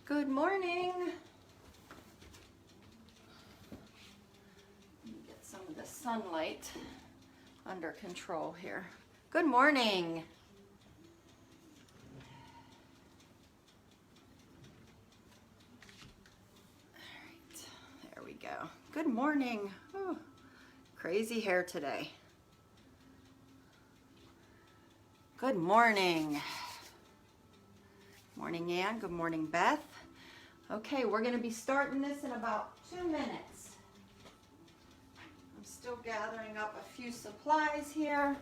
Good morning. Get some of the sunlight under control here. Good morning. All right, there we go. Good morning. Oh, crazy hair today. Good morning. Morning, Ann. Good morning, Beth. Okay, we're going to be starting this in about 2 minutes. I'm still gathering up a few supplies here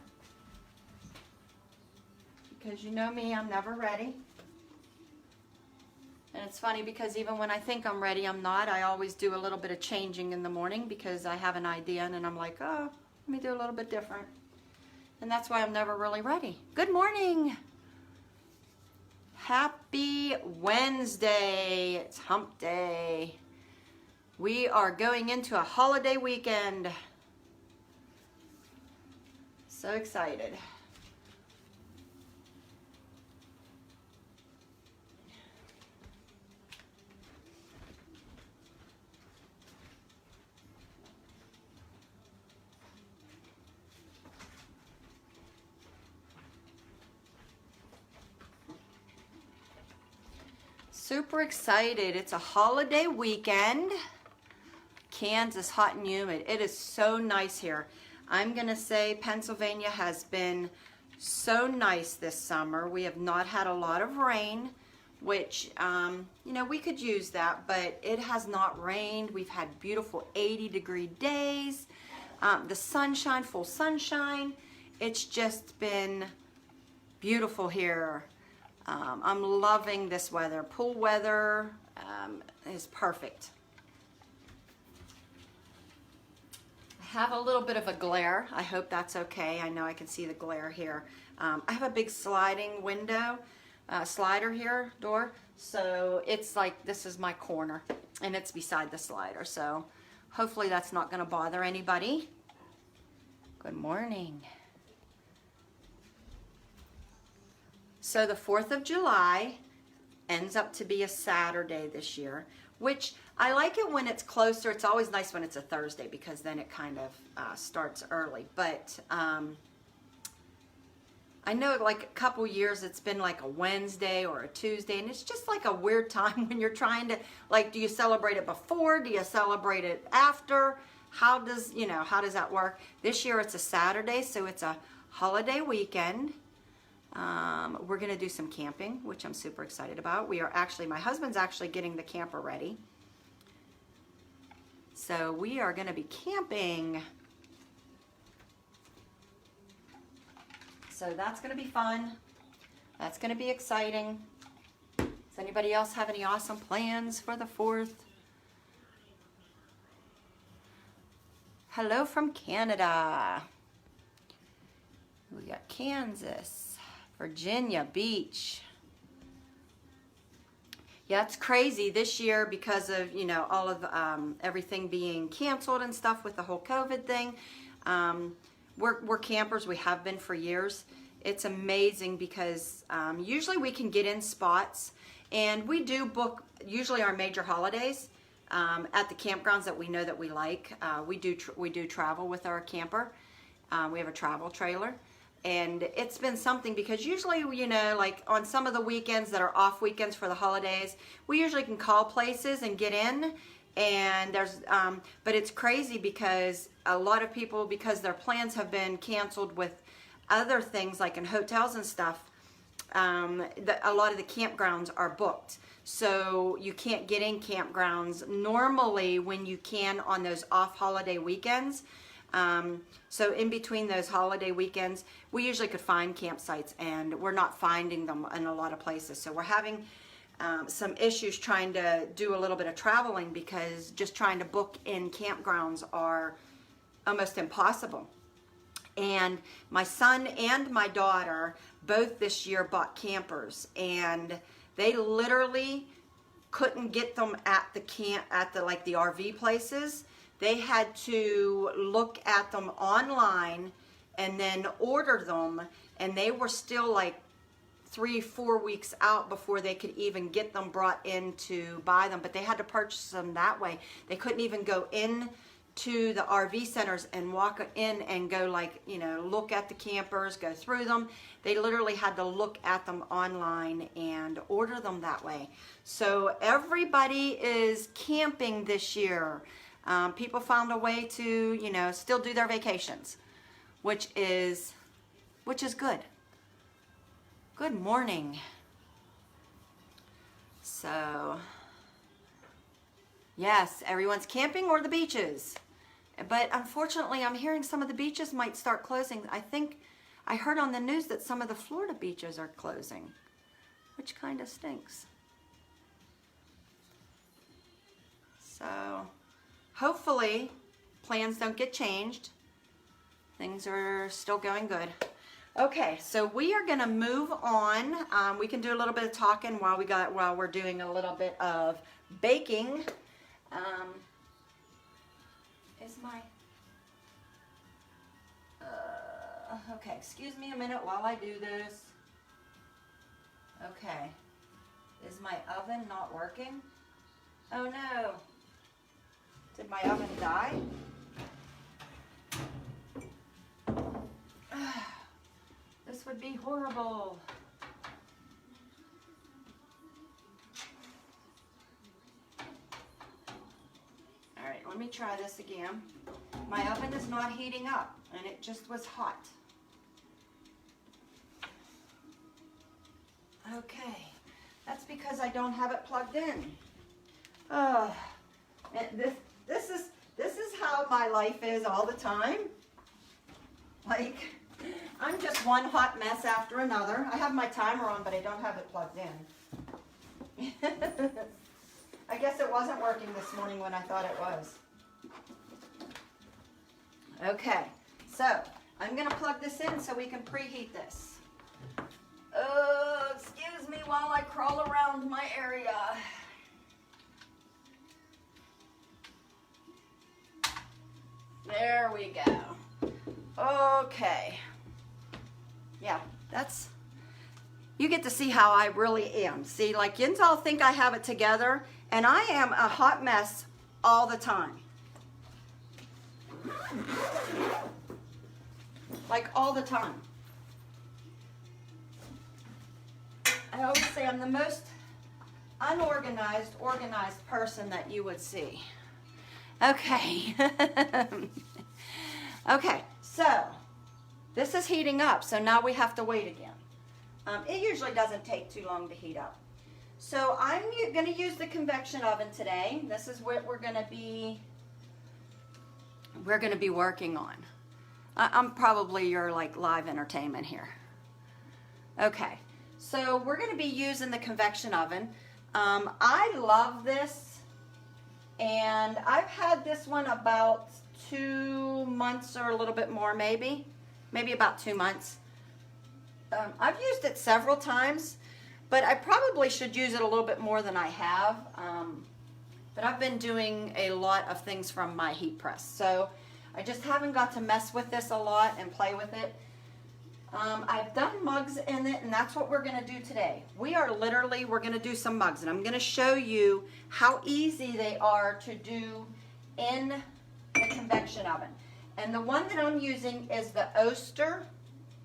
because you know me, I'm never ready. And it's funny because even when I think I'm ready, I'm not. I always do a little bit of changing in the morning because I have an idea and then I'm like, oh, let me do a little bit different. And that's why I'm never really ready. Good morning. Happy Wednesday. It's hump day. We are going into a holiday weekend. So excited. Super excited. It's a holiday weekend. Kansas, hot and humid. It is so nice here. I'm going to say Pennsylvania has been so nice this summer. We have not had a lot of rain, which, you know, we could use that, but it has not rained. We've had beautiful 80-degree days. The sunshine, full sunshine. It's just been beautiful here. I'm loving this weather. Pool weather is perfect. I have a little bit of a glare. I hope that's okay. I know I can see the glare here. I have a big sliding window, slider here, door. So it's like this is my corner and it's beside the slider. So hopefully that's not going to bother anybody. Good morning. So the 4th of July ends up to be a Saturday this year, which I like it when it's closer. It's always nice when it's a Thursday because then it kind of starts early. But I know like a couple years it's been like a Wednesday or a Tuesday, and it's just like a weird time when you're trying to, like, do you celebrate it before? Do you celebrate it after? How does that work? This year it's a Saturday, so it's a holiday weekend. We're going to do some camping, which I'm super excited about. My husband's actually getting the camper ready. So we are going to be camping. So that's going to be fun. That's going to be exciting. Does anybody else have any awesome plans for the 4th? Hello from Canada. We got Kansas. Virginia Beach. Yeah, it's crazy this year because of, you know, all of everything being canceled and stuff with the whole COVID thing. We're campers. We have been for years. It's amazing because usually we can get in spots, and we do book usually our major holidays at the campgrounds that we know that we like. We do travel with our camper. We have a travel trailer. And it's been something because usually, you know, like on some of the weekends that are off weekends for the holidays, we usually can call places and get in. And but it's crazy because a lot of people, because their plans have been canceled with other things like in hotels and stuff, a lot of the campgrounds are booked. So you can't get in campgrounds normally when you can on those off holiday weekends. So in between those holiday weekends, we usually could find campsites, and we're not finding them in a lot of places. So we're having some issues trying to do a little bit of traveling because just trying to book in campgrounds are almost impossible. And my son and my daughter both this year bought campers, and they literally couldn't get them at the RV places. They had to look at them online and then order them, and they were still like 3-4 weeks out before they could even get them brought in to buy them, but they had to purchase them that way. They couldn't even go in to the RV centers and walk in and go, like, you know, look at the campers, go through them. They literally had to look at them online and order them that way. So everybody is camping this year. People found a way to, you know, still do their vacations, which is good. Good morning. So, yes, everyone's camping or the beaches. But unfortunately, I'm hearing some of the beaches might start closing. I think I heard on the news that some of the Florida beaches are closing, which kind of stinks. So, hopefully, plans don't get changed. Things are still going good. Okay, so we are going to move on. We can do a little bit of talking while we're doing a little bit of baking. Okay, excuse me a minute while I do this. Okay, is my oven not working? Oh no, did my oven die? This would be horrible. All right, let me try this again. My oven is not heating up, and it just was hot. Okay, that's because I don't have it plugged in. This is how my life is all the time. Like, I'm just one hot mess after another. I have my timer on, but I don't have it plugged in. I guess it wasn't working this morning when I thought it was. Okay, so I'm going to plug this in so we can preheat this. Excuse me while I crawl around my area. There we go. Okay. Yeah, you get to see how I really am. See, like, you all think I have it together, and I am a hot mess all the time. Like, all the time. I always say I'm the most organized person that you would see. Okay. Okay, so this is heating up, so now we have to wait again. It usually doesn't take too long to heat up. So I'm going to use the convection oven today. This is what we're going to be working on. I'm probably your, like, live entertainment here. Okay, so we're going to be using the convection oven. I love this, and I've had this one about 2 months or a little bit more, maybe about 2 months. I've used it several times, but I probably should use it a little bit more than I have. But I've been doing a lot of things from my heat press, so I just haven't got to mess with this a lot and play with it. I've done mugs in it, and that's what we're going to do today. We're going to do some mugs, and I'm going to show you how easy they are to do in the convection oven. And the one that I'm using is the Oster,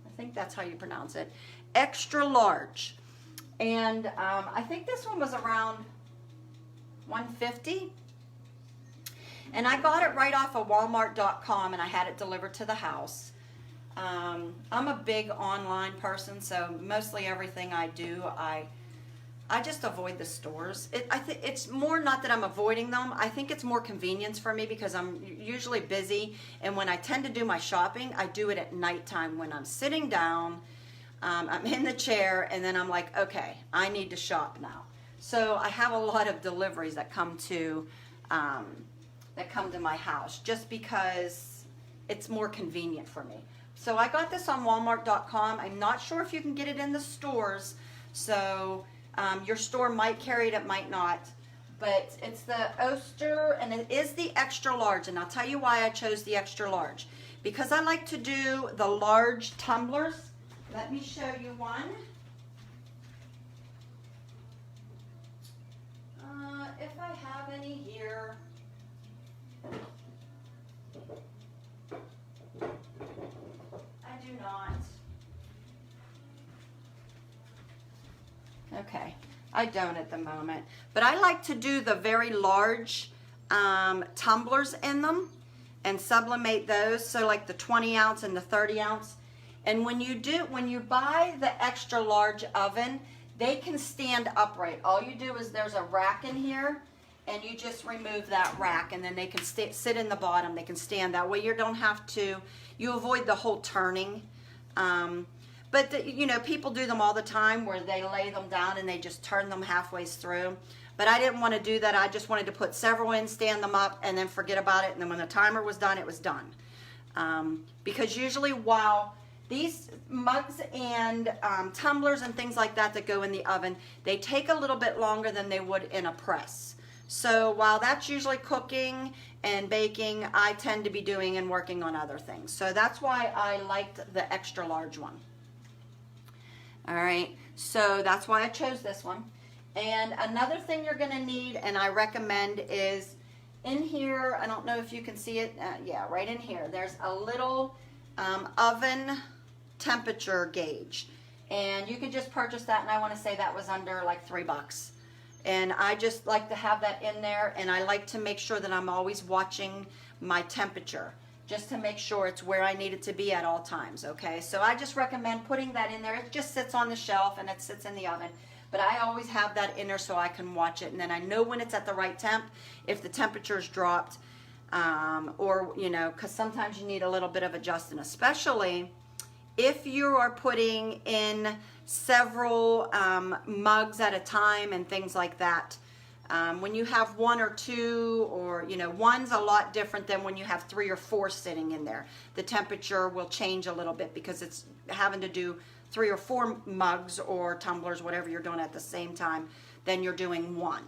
I think that's how you pronounce it, extra large. And I think this one was around $150. And I got it right off of Walmart.com, and I had it delivered to the house. I'm a big online person, so mostly everything I do, I just avoid the stores. It's more not that I'm avoiding them. I think it's more convenience for me because I'm usually busy, and when I tend to do my shopping, I do it at nighttime when I'm sitting down, I'm in the chair, and then I'm like, okay, I need to shop now. So I have a lot of deliveries that come to my house just because it's more convenient for me. So I got this on Walmart.com. I'm not sure if you can get it in the stores, so your store might carry it, it might not. But it's the Oster, and it is the extra large, and I'll tell you why I chose the extra large. Because I like to do the large tumblers. Let me show you one. if I have any here. I do not. Okay, I don't at the moment. But I like to do the very large tumblers in them and sublimate those. So like the 20 ounce and the 30 ounce. And when you buy the extra large oven, they can stand upright. All you do is there's a rack in here, and you just remove that rack, and then they can sit in the bottom. They can stand that way. You don't have to, you avoid the whole turning. But you know, people do them all the time where they lay them down and they just turn them halfway through. But I didn't want to do that. I just wanted to put several in, stand them up, and then forget about it. And then when the timer was done, it was done. Because usually while these mugs and tumblers and things like that that go in the oven, they take a little bit longer than they would in a press. So while that's usually cooking and baking, I tend to be doing and working on other things. So that's why I liked the extra large one. All right, so that's why I chose this one. And another thing you're gonna need, and I recommend, is in here, I don't know if you can see it, yeah, right in here, there's a little oven temperature gauge. And you can just purchase that, and I wanna say that was under like $3. And I just like to have that in there, and I like to make sure that I'm always watching my temperature, just to make sure it's where I need it to be at all times, okay? So I just recommend putting that in there. It just sits on the shelf and it sits in the oven. But I always have that in there so I can watch it, and then I know when it's at the right temp, if the temperature's dropped, or, you know, because sometimes you need a little bit of adjusting, especially if you are putting in several mugs at a time and things like that. When you have one or two, or, you know, one's a lot different than when you have 3 or 4 sitting in there. The temperature will change a little bit because it's having to do 3 or 4 mugs or tumblers, whatever you're doing at the same time, then you're doing one.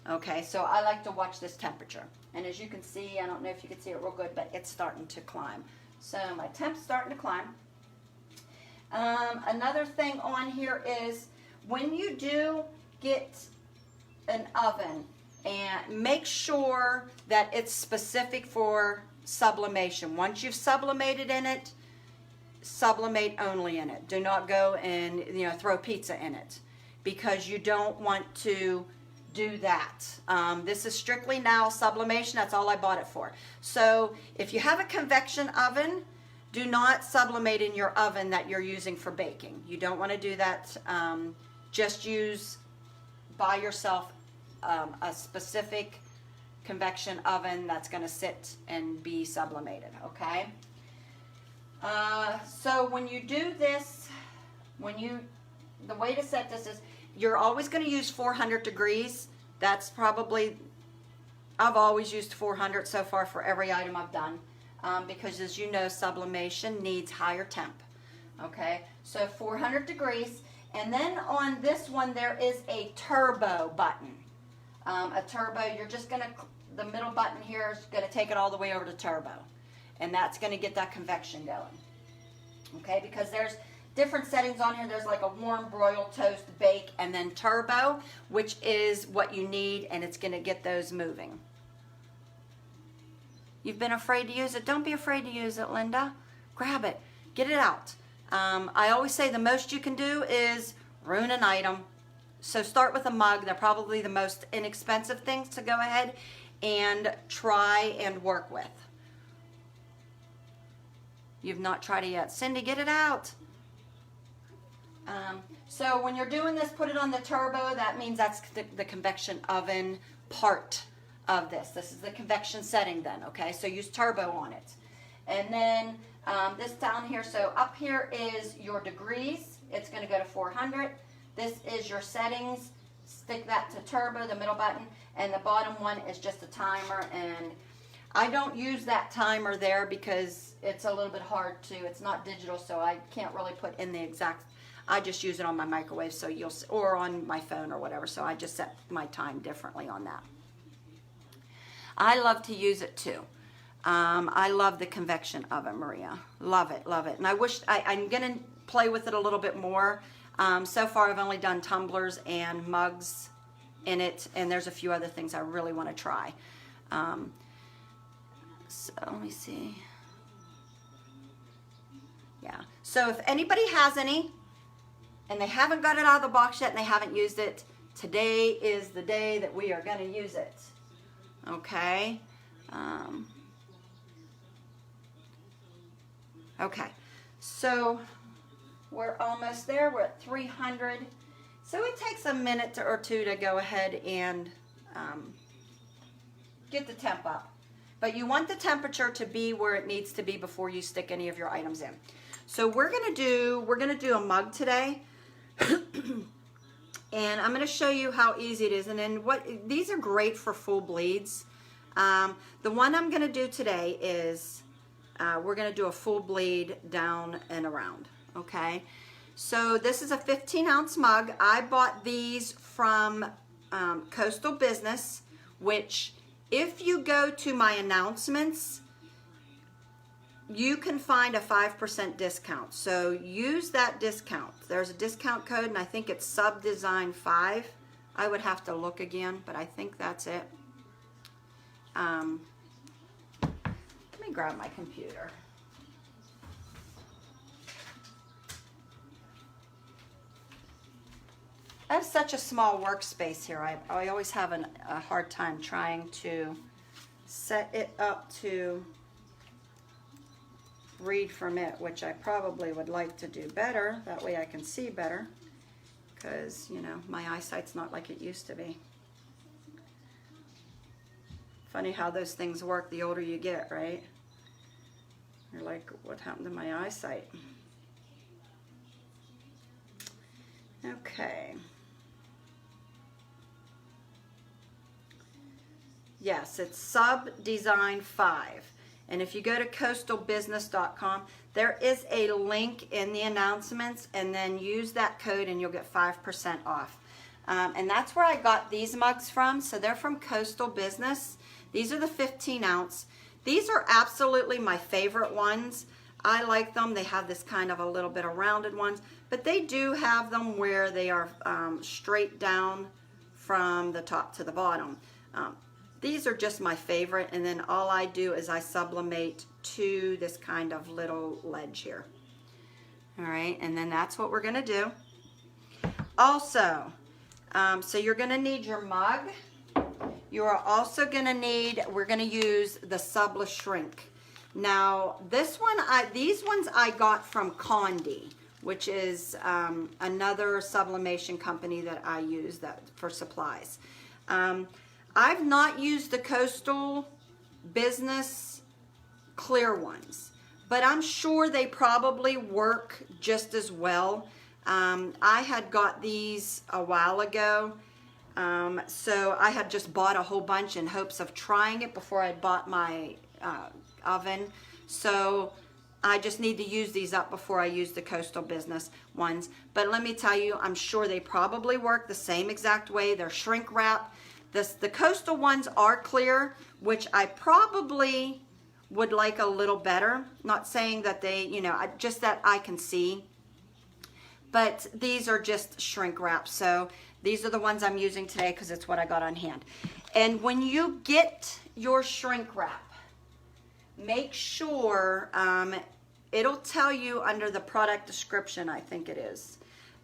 Okay, so I like to watch this temperature. And as you can see, I don't know if you can see it real good, but it's starting to climb. So my temp's starting to climb. Another thing on here is when you do get an oven, and make sure that it's specific for sublimation. Once you've sublimated in it, sublimate only in it. Do not go and, you know, throw pizza in it, because you don't want to do that. This is strictly now sublimation. That's all I bought it for. So if you have a convection oven, do not sublimate in your oven that you're using for baking. You don't want to do that. Just buy yourself a specific convection oven that's going to sit and be sublimated, okay? So when you do this, the way to set this is, you're always going to use 400 degrees. That's probably, I've always used 400 so far for every item I've done, because as you know, sublimation needs higher temp, okay? So 400 degrees, and then on this one there is a turbo button. A turbo, you're just going to, the middle button here is going to take it all the way over to turbo, and that's going to get that convection going, okay? Because there's different settings on here. There's like a warm, broil, toast, bake, and then turbo, which is what you need, and it's going to get those moving. You've been afraid to use it? Don't be afraid to use it, Linda. Grab it. Get it out. I always say the most you can do is ruin an item. So start with a mug. They're probably the most inexpensive things to go ahead and try and work with. You've not tried it yet. Cindy, get it out. So when you're doing this, put it on the turbo. That means that's the convection oven part of this. This is the convection setting then, okay? So use turbo on it. And then this down here, so up here is your degrees. It's going to go to 400. This is your settings. Stick that to turbo, the middle button, and the bottom one is just a timer. And I don't use that timer there because it's a little bit hard to, it's not digital, so I can't really put in the exact, I just use it on my microwave, so you'll, or on my phone or whatever, so I just set my time differently on that. I love to use it too. I love the convection oven, Maria. Love it, love it. And I wish, I'm gonna play with it a little bit more. So far I've only done tumblers and mugs in it, and there's a few other things I really want to try. So let me see. Yeah, so if anybody has any and they haven't got it out of the box yet and they haven't used it, today is the day that we are going to use it. Okay. Okay, so we're almost there. We're at 300. So it takes a minute or two to go ahead and get the temp up. But you want the temperature to be where it needs to be before you stick any of your items in. So we're gonna do a mug today. And I'm gonna show you how easy it is. And then these are great for full bleeds. The one I'm gonna do today is we're gonna do a full bleed down and around, okay? So this is a 15-ounce mug. I bought these from Coastal Business, which if you go to my announcements, you can find a 5% discount. So use that discount. There's a discount code, and I think it's SUBDesign5. I would have to look again, but I think that's it. Let me grab my computer. I have such a small workspace here. I always have a hard time trying to set it up to read from it, which I probably would like to do better. That way I can see better, because, you know, my eyesight's not like it used to be. Funny how those things work the older you get, right? You're like, what happened to my eyesight? Okay. Yes, it's SUBDesign5. And if you go to coastalbusiness.com, there is a link in the announcements, and then use that code and you'll get 5% off. And that's where I got these mugs from. So they're from Coastal Business. These are the 15-ounce. These are absolutely my favorite ones. I like them. They have this kind of a little bit of rounded ones, but they do have them where they are straight down from the top to the bottom. These are just my favorite, and then all I do is I sublimate to this kind of little ledge here. All right, and then that's what we're gonna do. Also, so you're gonna need your mug. You are also gonna need, we're gonna use the Subla Shrink. Now, these ones I got from Condi, which is another sublimation company that I use for supplies. I've not used the Coastal Business clear ones, but I'm sure they probably work just as well. I had got these a while ago, so I had just bought a whole bunch in hopes of trying it before I bought my oven. So I just need to use these up before I use the Coastal Business ones. But let me tell you, I'm sure they probably work the same exact way. They're shrink wrap. The Coastal ones are clear, which I probably would like a little better. Not saying that they, you know, just that I can see. But these are just shrink wrap. So these are the ones I'm using today because it's what I got on hand. And when you get your shrink wrap, make sure, it'll tell you under the product description, I think it is,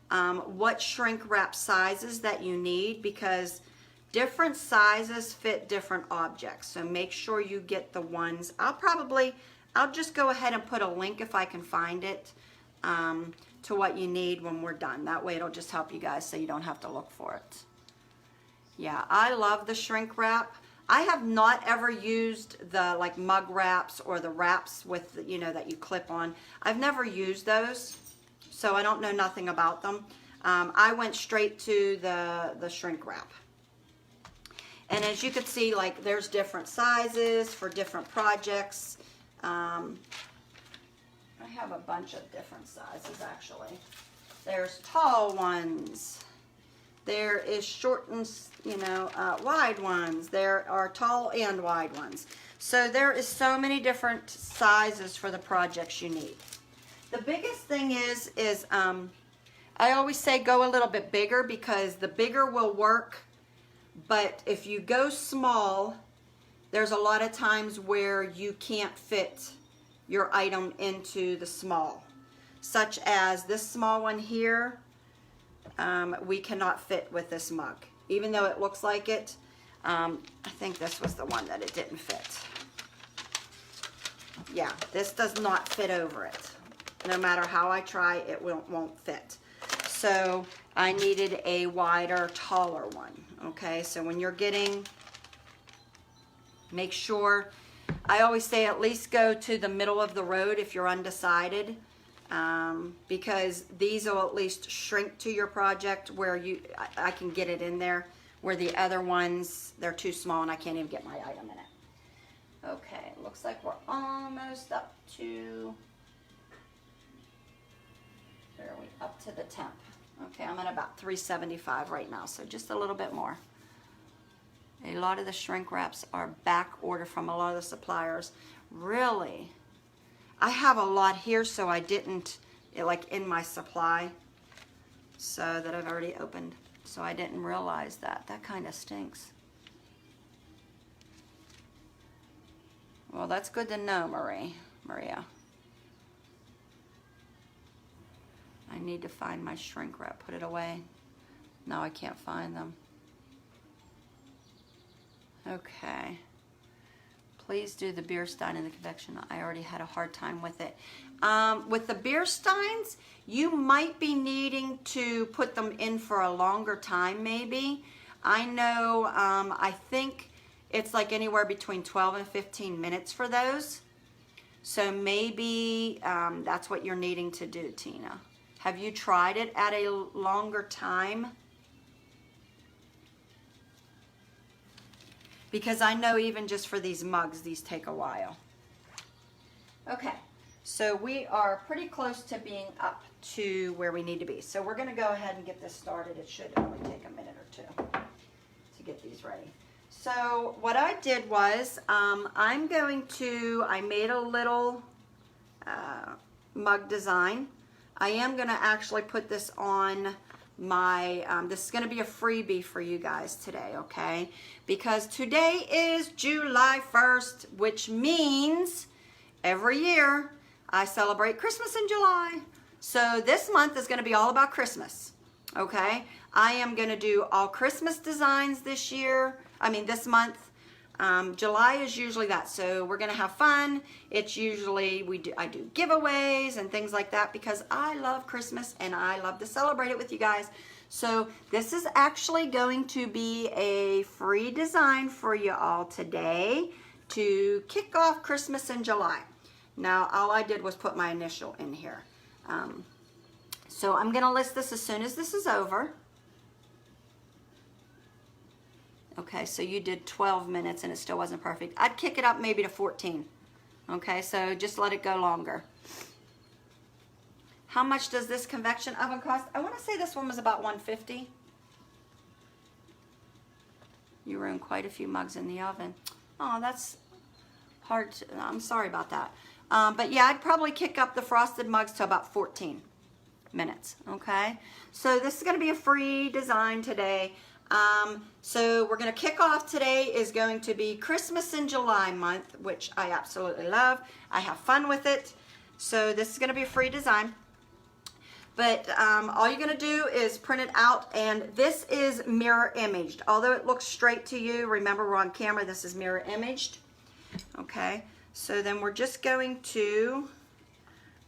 what shrink wrap sizes that you need, because different sizes fit different objects. So make sure you get the ones. I'll just go ahead and put a link if I can find it to what you need when we're done. That way it'll just help you guys so you don't have to look for it. Yeah, I love the shrink wrap. I have not ever used the like mug wraps or the wraps with, you know, that you clip on. I've never used those, so I don't know nothing about them. I went straight to the shrink wrap. And as you can see, like, there's different sizes for different projects. I have a bunch of different sizes, actually. There's tall ones. There is short and, you know, wide ones. There are tall and wide ones. So there is so many different sizes for the projects you need. The biggest thing is I always say go a little bit bigger, because the bigger will work But if you go small, there's a lot of times where you can't fit your item into the small. Such as this small one here, we cannot fit with this mug. Even though it looks like it, I think this was the one that it didn't fit. Yeah, this does not fit over it. No matter how I try, it won't fit. So I needed a wider, taller one. Okay, so when you're getting, make sure, I always say at least go to the middle of the road if you're undecided, because these will at least shrink to your project where I can get it in there, where the other ones, they're too small and I can't even get my item in it. Okay, looks like we're almost up to, where are we, up to the temp. Okay, I'm at about 375 right now, so just a little bit more. A lot of the shrink wraps are back order from a lot of the suppliers. Really? I have a lot here, so I didn't, like in my supply, so that I've already opened. So I didn't realize that. That kind of stinks. Well, that's good to know, Maria. I need to find my shrink wrap. Put it away. No, I can't find them. Okay. Please do the beer stein and the convection. I already had a hard time with it. With the beer steins, you might be needing to put them in for a longer time, maybe. I know, I think it's like anywhere between 12 and 15 minutes for those. So maybe that's what you're needing to do, Tina. Have you tried it at a longer time? Because I know even just for these mugs, these take a while. Okay, so we are pretty close to being up to where we need to be. So we're gonna go ahead and get this started. It should only take a minute or two to get these ready. So what I did was, I made a little mug design. I am gonna actually put this on my, this is gonna be a freebie for you guys today, okay? Because today is July 1st, which means every year I celebrate Christmas in July. So this month is gonna be all about Christmas, okay? I am gonna do all Christmas designs this month. July is usually that, so we're gonna have fun. It's usually, I do giveaways and things like that because I love Christmas and I love to celebrate it with you guys. So this is actually going to be a free design for you all today to kick off Christmas in July. Now, all I did was put my initial in here. So I'm gonna list this as soon as this is over. Okay, so you did 12 minutes and it still wasn't perfect. I'd kick it up maybe to 14. Okay, so just let it go longer. How much does this convection oven cost? I want to say this one was about $150. You ruined quite a few mugs in the oven. Oh, that's hard. I'm sorry about that. But yeah, I'd probably kick up the frosted mugs to about 14 minutes. Okay, so this is going to be a free design today. So we're going to kick off today is going to be Christmas in July month, which I absolutely love. I have fun with it. So this is going to be a free design. But all you're going to do is print it out, and this is mirror imaged. Although it looks straight to you, remember we're on camera, this is mirror imaged. Okay, so then we're just going to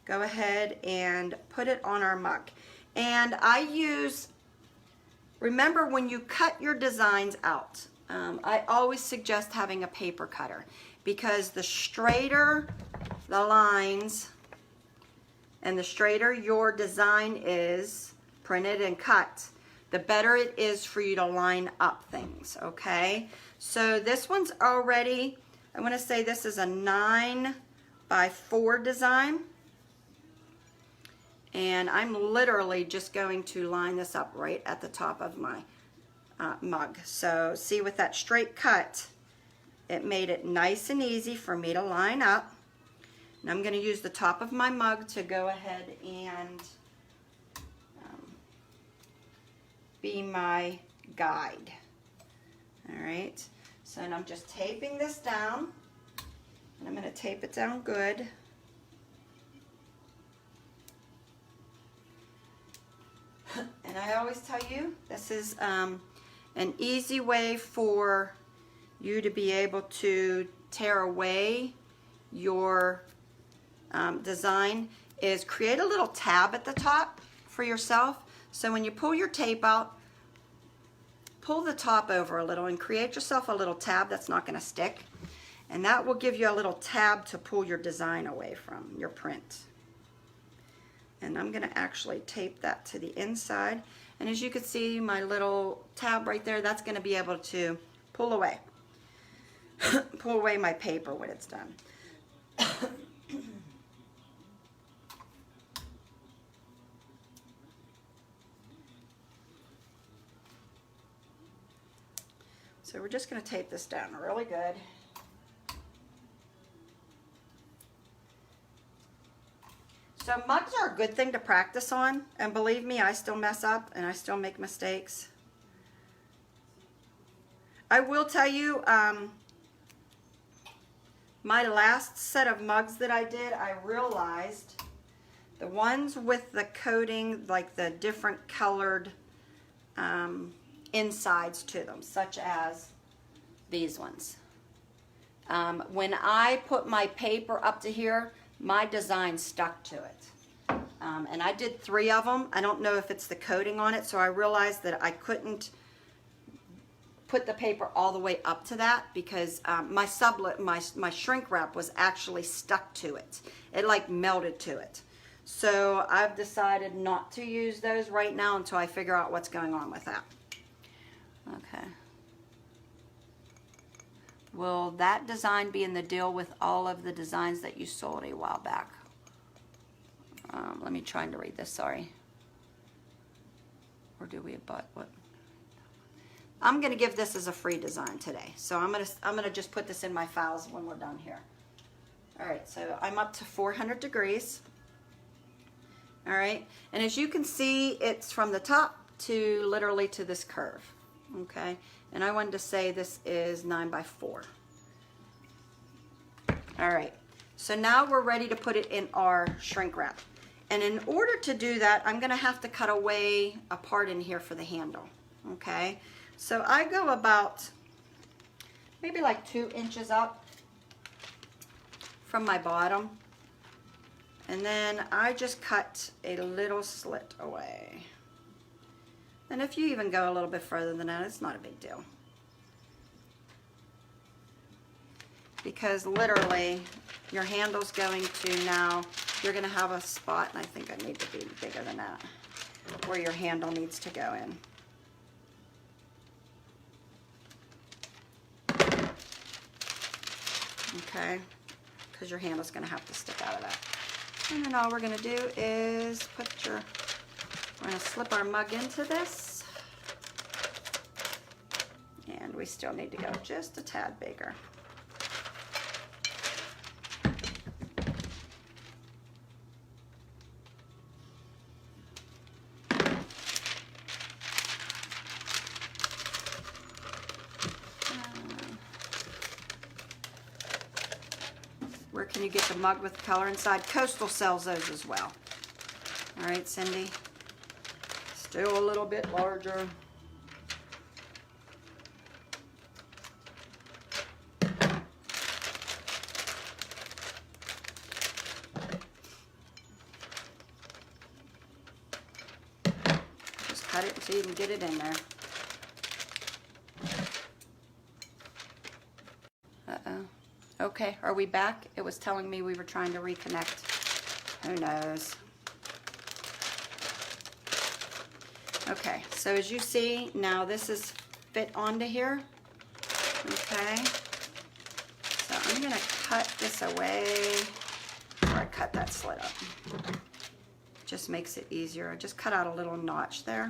go ahead and put it on our mug. And I use, remember when you cut your designs out, I always suggest having a paper cutter, because the straighter the lines and the straighter your design is printed and cut, the better it is for you to line up things, okay? So this one's already, I want to say this is a 9x4 design. And I'm literally just going to line this up right at the top of my mug. So see, with that straight cut, it made it nice and easy for me to line up. And I'm going to use the top of my mug to go ahead and be my guide. All right, so and I'm just taping this down, and I'm going to tape it down good. And I always tell you, this is an easy way for you to be able to tear away your design, is create a little tab at the top for yourself. So when you pull your tape out, pull the top over a little and create yourself a little tab that's not going to stick. And that will give you a little tab to pull your design away from, your print. And I'm going to actually tape that to the inside. And as you can see, my little tab right there, that's going to be able to pull away. Pull away my paper when it's done. So we're just going to tape this down really good. So mugs are a good thing to practice on, and believe me, I still mess up and I still make mistakes. I will tell you, my last set of mugs that I did, I realized the ones with the coating, like the different colored insides to them, such as these ones. When I put my paper up to here, my design stuck to it. And I did 3 of them. I don't know if it's the coating on it, so I realized that I couldn't put the paper all the way up to that because my shrink wrap was actually stuck to it. It like melted to it. So I've decided not to use those right now until I figure out what's going on with that. Okay. Will that design be in the deal with all of the designs that you sold a while back? Let me try to read this, sorry. Or do we but what? I'm gonna give this as a free design today. So I'm gonna just put this in my files when we're done here. All right, so I'm up to 400 degrees. All right, and as you can see, it's from the top to literally to this curve. Okay, and I wanted to say this is 9 by 4. All right, so now we're ready to put it in our shrink wrap. And in order to do that, I'm gonna have to cut away a part in here for the handle, okay? So I go about maybe like 2 inches up from my bottom. And then I just cut a little slit away. And if you even go a little bit further than that, it's not a big deal. Because literally, your handle's going to now, you're gonna have a spot, and I think I need to be bigger than that, where your handle needs to go in. Okay, because your handle's gonna have to stick out of that. And then all we're gonna do is we're gonna slip our mug into this. And we still need to go just a tad bigger. Where can you get the mug with color inside? Coastal sells those as well. All right, Cindy. Still a little bit larger. Just cut it until you can get it in there. Uh-oh. Okay, are we back? It was telling me we were trying to reconnect. Who knows? Okay, so as you see, now this is fit onto here. Okay, so I'm gonna cut this away before I cut that slit up. Just makes it easier. I just cut out a little notch there.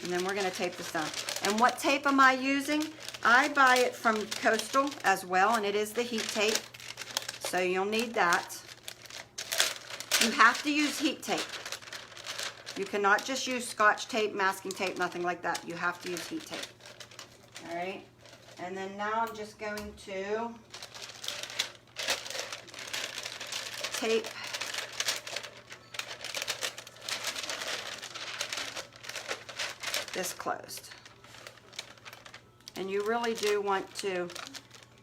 And then we're gonna tape this down. And what tape am I using? I buy it from Coastal as well, and it is the heat tape. So you'll need that. You have to use heat tape. You cannot just use Scotch tape, masking tape, nothing like that. You have to use heat tape. All right. And then now I'm just going to tape this closed. And you really do want to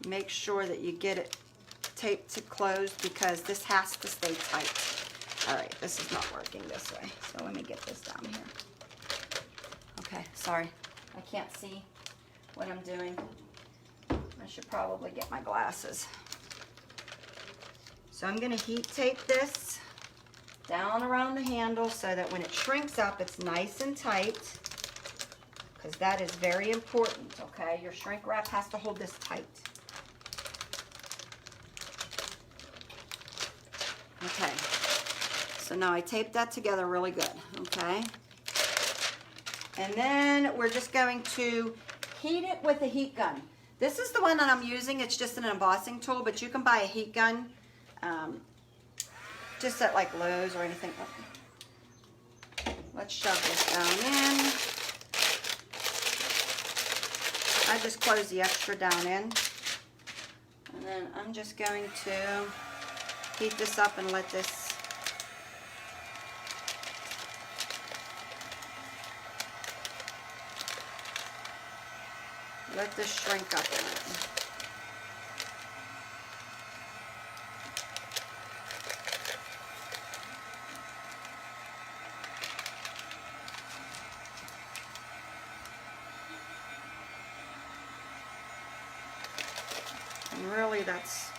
make sure that you get it taped to closed because this has to stay tight. All right, this is not working this way. So let me get this down here. Okay, sorry. I can't see what I'm doing. I should probably get my glasses. So I'm going to heat tape this down around the handle so that when it shrinks up, it's nice and tight, because that is very important, okay? Your shrink wrap has to hold this tight. Okay, so now I taped that together really good, okay? And then we're just going to heat it with a heat gun. This is the one that I'm using. It's just an embossing tool, but you can buy a heat gun just at like Lowe's or anything. Let's shove this down in. I just close the extra down in. And then I'm just going to heat this up and let this shrink up in it. And really that's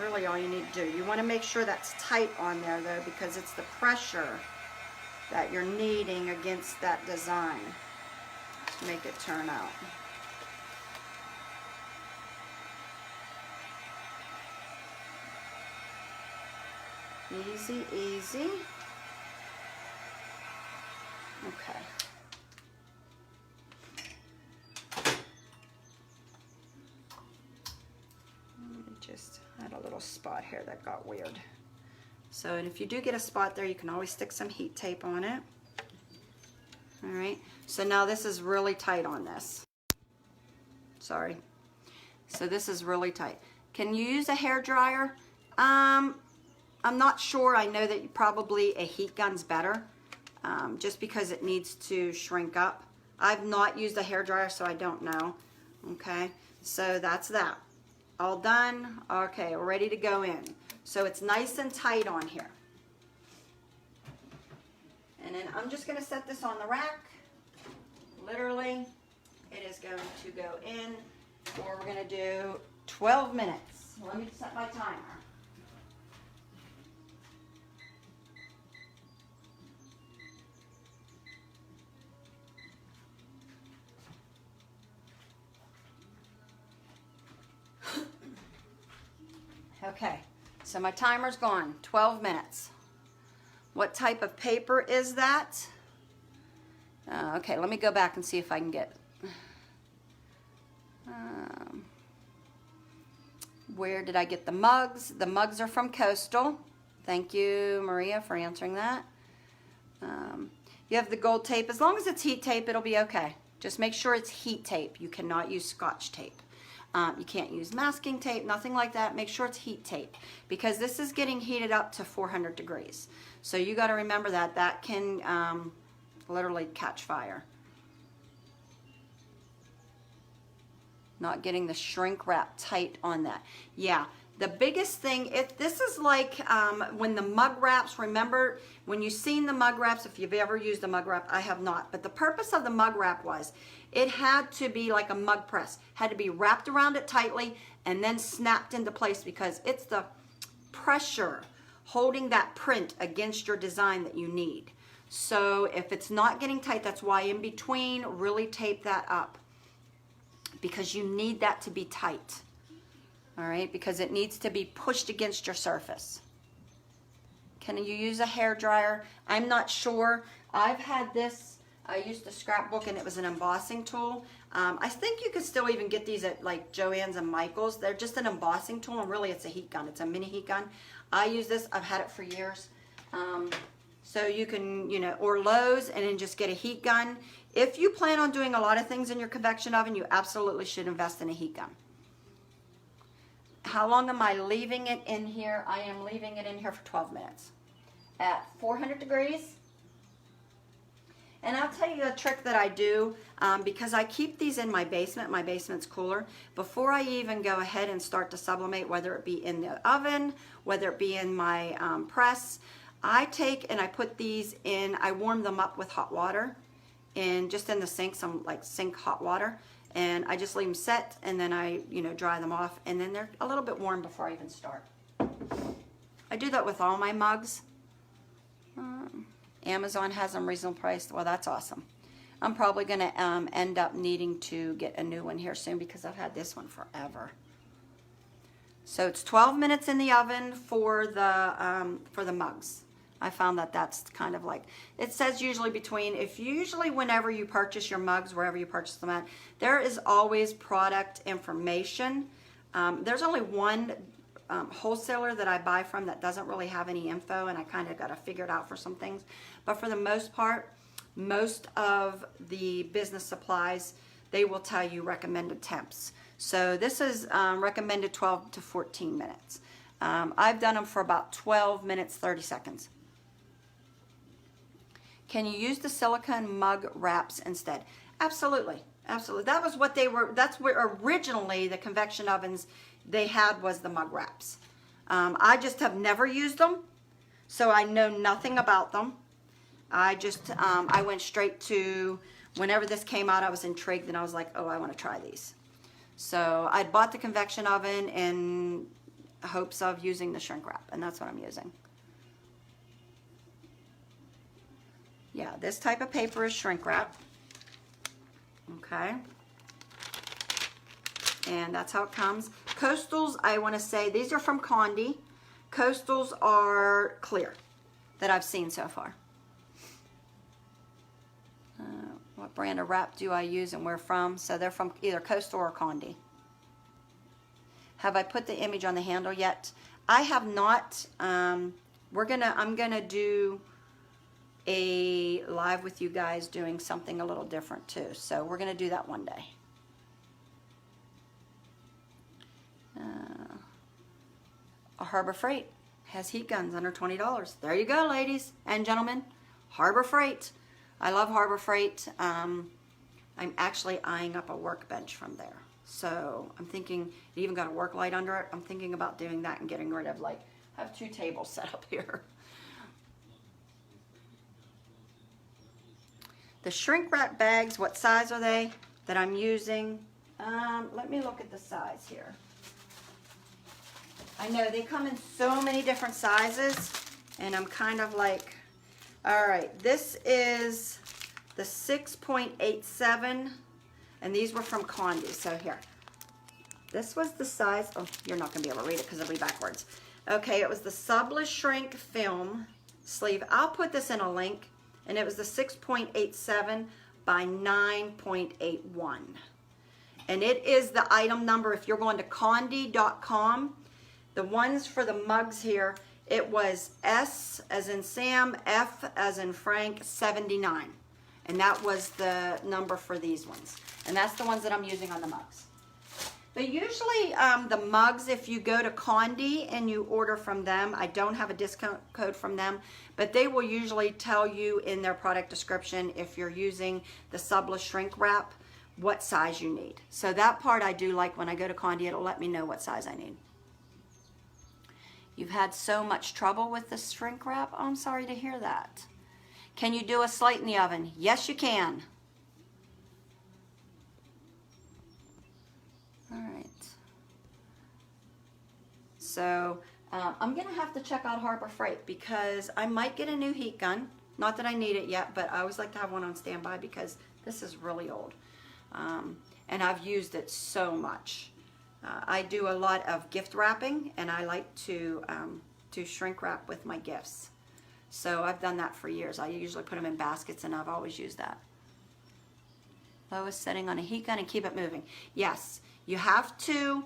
really all you need to do. You want to make sure that's tight on there though, because it's the pressure that you're needing against that design to make it turn out. Easy, easy. Okay. Just had a little spot here that got weird. So, and if you do get a spot there, you can always stick some heat tape on it. All right. So now this is really tight on this. Sorry. So this is really tight. Can you use a hair dryer? I'm not sure. I know that probably a heat gun's better, just because it needs to shrink up. I've not used a hair dryer, so I don't know. Okay, so that's that. All done. Okay, we're ready to go in. So it's nice and tight on here. And then I'm just going to set this on the rack. Literally, it is going to go in for, we're going to do 12 minutes. Let me set my timer. Okay, so my timer's gone, 12 minutes. What type of paper is that? Okay, let me go back and see if I can get, where did I get the mugs? The mugs are from Coastal. Thank you, Maria, for answering that. You have the gold tape. As long as it's heat tape, it'll be okay. Just make sure it's heat tape. You cannot use Scotch tape. You can't use masking tape, nothing like that. Make sure it's heat tape, because this is getting heated up to 400 degrees. So you got to remember that. That can literally catch fire. Not getting the shrink wrap tight on that. Yeah, the biggest thing, if this is like when the mug wraps, remember when you've seen the mug wraps, if you've ever used a mug wrap, I have not, but the purpose of the mug wrap was it had to be like a mug press, had to be wrapped around it tightly and then snapped into place, because it's the pressure holding that print against your design that you need. So if it's not getting tight, that's why in between, really tape that up, because you need that to be tight. All right, because it needs to be pushed against your surface. Can you use a hair dryer? I'm not sure. I've had this, I used a scrapbook and it was an embossing tool. I think you could still even get these at like Joann's and Michael's. They're just an embossing tool, and really it's a heat gun. It's a mini heat gun. I use this, I've had it for years. So you can, you know, or Lowe's, and then just get a heat gun. If you plan on doing a lot of things in your convection oven, you absolutely should invest in a heat gun. How long am I leaving it in here? I am leaving it in here for 12 minutes at 400 degrees. And I'll tell you a trick that I do, because I keep these in my basement. My basement's cooler. Before I even go ahead and start to sublimate, whether it be in the oven, whether it be in my press, I take and I put these in, I warm them up with hot water, and just in the sink, some like sink hot water, and I just leave them set, and then I, you know, dry them off, and then they're a little bit warm before I even start. I do that with all my mugs. Amazon has them reasonable priced. Well, that's awesome. I'm probably going to end up needing to get a new one here soon because I've had this one forever. So it's 12 minutes in the oven for the mugs. I found that that's kind of like, it says usually usually whenever you purchase your mugs, wherever you purchase them at, there is always product information. There's only one wholesaler that I buy from that doesn't really have any info, and I kind of got to figure it out for some things. But for the most part, most of the business supplies, they will tell you recommended temps. So this is recommended 12 to 14 minutes. I've done them for about 12 minutes, 30 seconds. Can you use the silicone mug wraps instead? Absolutely, absolutely. That was what they were, that's where originally the convection ovens they had was the mug wraps. I just have never used them, so I know nothing about them. I just, I went straight to, whenever this came out, I was intrigued and I was like, oh, I want to try these. So I bought the convection oven in hopes of using the shrink wrap, and that's what I'm using. Yeah, this type of paper is shrink wrap. Okay. And that's how it comes. Coastals, I want to say, these are from Condi. Coastals are clear that I've seen so far. What brand of wrap do I use and where from? So they're from either Coastal or Condi. Have I put the image on the handle yet? I have not. I'm gonna do a live with you guys doing something a little different too. So we're gonna do that one day. A Harbor Freight has heat guns under $20. There you go, ladies and gentlemen. Harbor Freight. I love Harbor Freight. I'm actually eyeing up a workbench from there. So I'm thinking, it even got a work light under it. I'm thinking about doing that and getting rid of, like, I have 2 tables set up here. The shrink wrap bags, what size are they that I'm using? Let me look at the size here. I know they come in so many different sizes, and I'm kind of like, all right, this is the 6.87, and these were from Condi. So here, this was the size. Oh, you're not going to be able to read it because it'll be backwards. Okay, it was the Subless Shrink Film sleeve. I'll put this in a link, and it was the 6.87 by 9.81. And it is the item number, if you're going to condi.com, the ones for the mugs here, it was S as in Sam, F as in Frank, 79. And that was the number for these ones. And that's the ones that I'm using on the mugs. But usually the mugs, if you go to Condi and you order from them, I don't have a discount code from them, but they will usually tell you in their product description, if you're using the Subless Shrink Wrap, what size you need. So that part I do like. When I go to Condi, it'll let me know what size I need. You've had so much trouble with the shrink wrap? Oh, I'm sorry to hear that. Can you do a slate in the oven? Yes, you can. All right. So I'm going to have to check out Harbor Freight because I might get a new heat gun. Not that I need it yet, but I always like to have one on standby because this is really old. And I've used it so much. I do a lot of gift wrapping, and I like to shrink wrap with my gifts. So I've done that for years. I usually put them in baskets, and I've always used that. Lois setting on a heat gun and keep it moving. Yes, you have to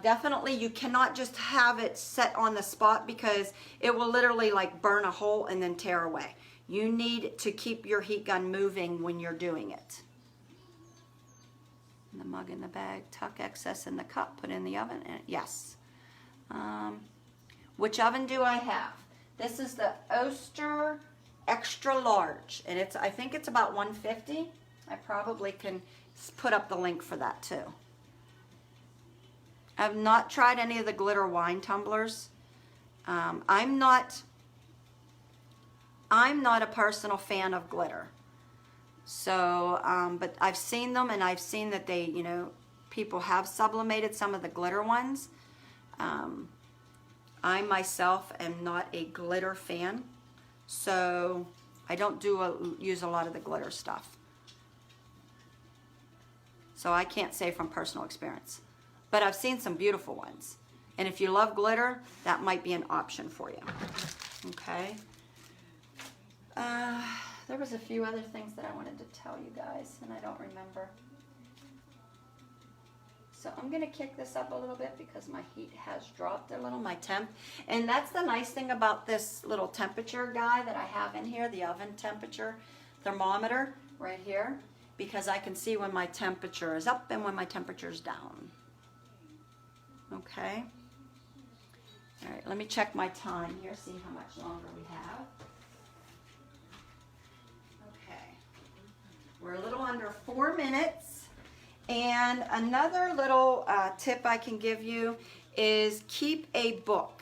Definitely, you cannot just have it set on the spot because it will literally like burn a hole and then tear away. You need to keep your heat gun moving when you're doing it. The mug in the bag, tuck excess in the cup, put in the oven, and yes. Which oven do I have? This is the Oster Extra Large, and I think it's about 150. I probably can put up the link for that too. I've not tried any of the glitter wine tumblers. I'm not a personal fan of glitter. So, but I've seen them, and I've seen that they, you know, people have sublimated some of the glitter ones. I myself am not a glitter fan, so I don't use a lot of the glitter stuff. So I can't say from personal experience. But I've seen some beautiful ones. And if you love glitter, that might be an option for you. Okay. There was a few other things that I wanted to tell you guys, and I don't remember. So I'm going to kick this up a little bit because my heat has dropped a little, my temp. And that's the nice thing about this little temperature guy that I have in here, the oven temperature thermometer right here, because I can see when my temperature is up and when my temperature is down. Okay. All right, let me check my time here, see how much longer we have. Okay. We're a little under 4 minutes. And another little tip I can give you is keep a book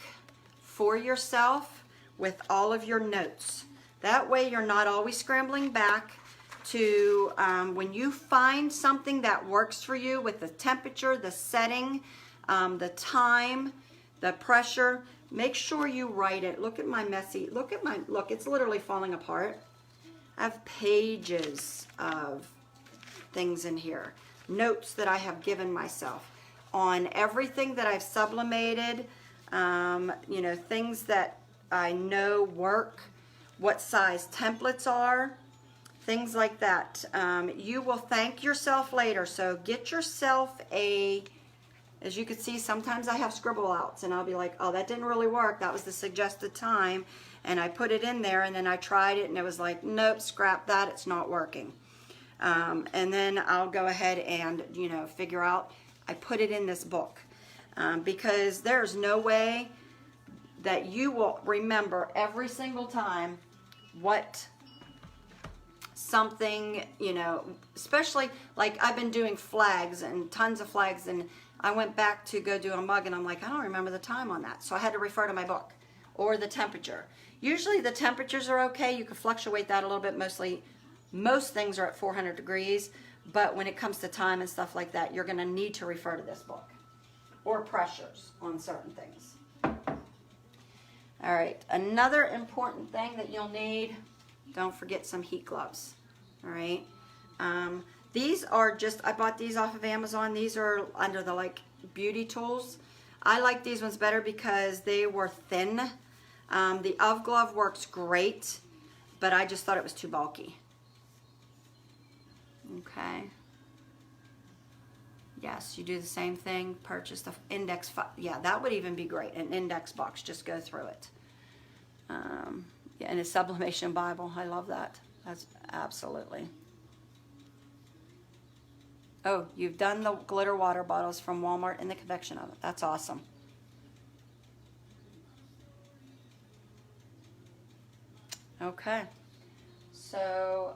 for yourself with all of your notes. That way you're not always scrambling back to when you find something that works for you with the temperature, the setting, the time, the pressure, make sure you write it. Look at my messy, look, it's literally falling apart. I have pages of things in here. Notes that I have given myself on everything that I've sublimated, you know, things that I know work, what size templates are, things like that. You will thank yourself later. So get yourself as you can see, sometimes I have scribble outs and I'll be like, oh, that didn't really work. That was the suggested time. And I put it in there and then I tried it and it was like, nope, scrap that. It's not working. And then I'll go ahead and, you know, figure out, I put it in this book. Because there's no way that you will remember every single time what something, you know, especially like I've been doing flags and tons of flags, and I went back to go do a mug and I'm like, I don't remember the time on that. So I had to refer to my book or the temperature. Usually the temperatures are okay. You can fluctuate that a little bit. Most things are at 400 degrees, but when it comes to time and stuff like that, you're going to need to refer to this book or pressures on certain things. All right, another important thing that you'll need, don't forget some heat gloves. All right, these are just, I bought these off of Amazon. These are under the like beauty tools. I like these ones better because they were thin. The UV glove works great, but I just thought it was too bulky. Okay. Yes, you do the same thing. Purchase the index. Yeah, that would even be great. An index box. Just go through it. Yeah, and a sublimation Bible. I love that. That's absolutely. Oh, you've done the glitter water bottles from Walmart in the convection oven. That's awesome. Okay. So,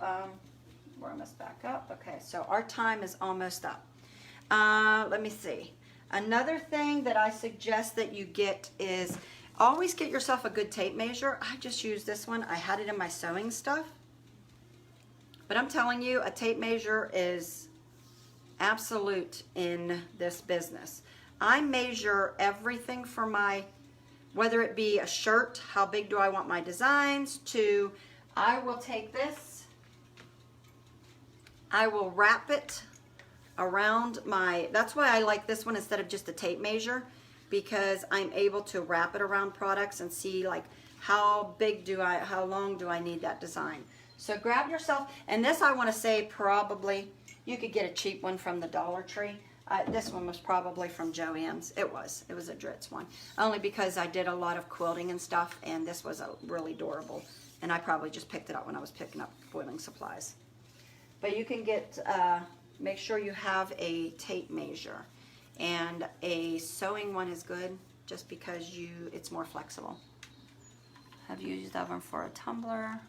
we're almost back up. Okay, so our time is almost up. Let me see. Another thing that I suggest that you get is always get yourself a good tape measure. I just use this one. I had it in my sewing stuff. But I'm telling you, a tape measure is absolute in this business. I measure everything for my, whether it be a shirt, how big do I want my designs, to I will take this, I will wrap it around my, that's why I like this one instead of just a tape measure, because I'm able to wrap it around products and see like how long do I need that design. So grab yourself, and this I want to say probably, you could get a cheap one from the Dollar Tree, This one was probably from Joann's. It was a Dritz one. Only because I did a lot of quilting and stuff, and this was a really durable. And I probably just picked it up when I was picking up quilting supplies. But you can get, make sure you have a tape measure. And a sewing one is good just because it's more flexible. I've used that one for a tumbler.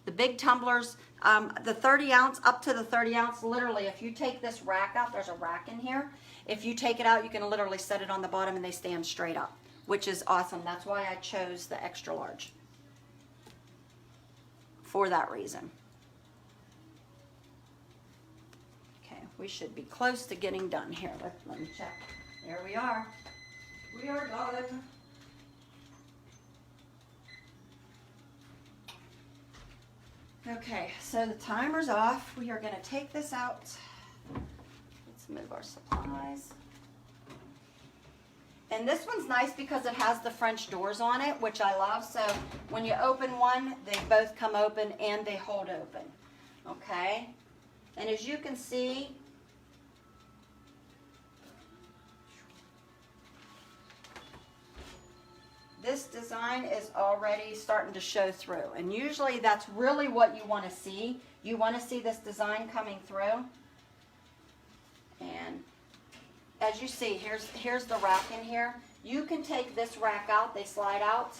The big tumblers, the 30 ounce, up to the 30 ounce, literally, if you take this rack out, there's a rack in here. If you take it out, you can literally set it on the bottom and they stand straight up, which is awesome. That's why I chose the extra large. For that reason. Okay, we should be close to getting done here. Let me check. There we are. We are done. Okay, so the timer's off. We are going to take this out. Let's move our supplies. And this one's nice because it has the French doors on it, which I love. So when you open one, they both come open and they hold open. Okay? And as you can see, this design is already starting to show through. And usually that's really what you want to see. You want to see this design coming through. And as you see, here's the rack in here. You can take this rack out. They slide out.